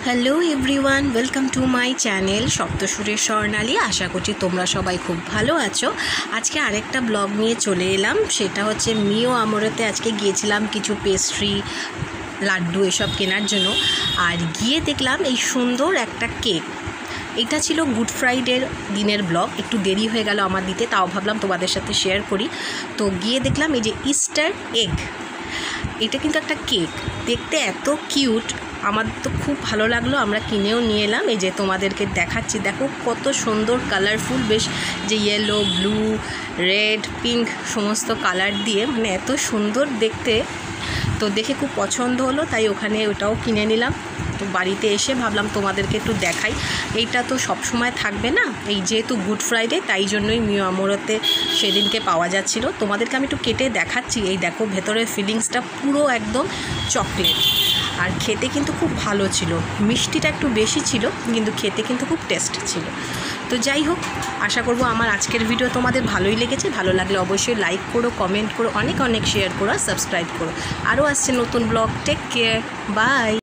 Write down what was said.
Hello everyone, welcome to my channel সপ্তসুরের স্বর্ণালী। আশা করছি তোমরা সবাই খুব ভালো আছো। আজকে আরেকটা ব্লগ নিয়ে চলে এলাম। সেটা হচ্ছে মিও আমরতে আজকে গিয়েছিলাম কিছু পেস্ট্রি, লাড্ডু এসব কেনার জন্য। আর গিয়ে দেখলাম এই সুন্দর একটা কেক। এটা ছিল গুড ফ্রাইডের দিনের ব্লগ, একটু দেরি হয়ে গেল আমার দিতে, তাও ভাবলাম তোমাদের সাথে শেয়ার করি। তো গিয়ে দেখলাম এই যে ইস্টার এগ, এটা কিন্তু একটা কেক, দেখতে এত কিউট, আমার তো খুব ভালো লাগলো। আমরা কিনেও নিয়ে এলাম। এই যে তোমাদেরকে দেখাচ্ছি, দেখো কত সুন্দর কালারফুল, বেশ যে ইয়েলো, ব্লু, রেড, পিঙ্ক সমস্ত কালার দিয়ে, মানে এত সুন্দর দেখতে। তো দেখে খুব পছন্দ হলো, তাই ওখানে ওটাও কিনে নিলাম। তো বাড়িতে এসে ভাবলাম তোমাদেরকে একটু দেখাই। এইটা তো সব সময় থাকবে না, এই যেহেতু গুড ফ্রাইডে, তাই জন্যই মিও আমরতে সেদিনকে পাওয়া যাচ্ছিল। তোমাদেরকে আমি একটু কেটে দেখাচ্ছি। এই দেখো ভেতরের ফিলিংসটা পুরো একদম চকলেট, আর খেতে কিন্তু খুব ভালো ছিল। মিষ্টিটা একটু বেশি ছিল, কিন্তু খেতে কিন্তু খুব টেস্ট ছিল। তো যাই হোক, আশা করব আমার আজকের ভিডিও তোমাদের ভালোই লেগেছে। ভালো লাগলে অবশ্যই লাইক করো, কমেন্ট করো, অনেক অনেক শেয়ার করো, সাবস্ক্রাইব করো। আরও আসছে নতুন ব্লগ। Take care, by.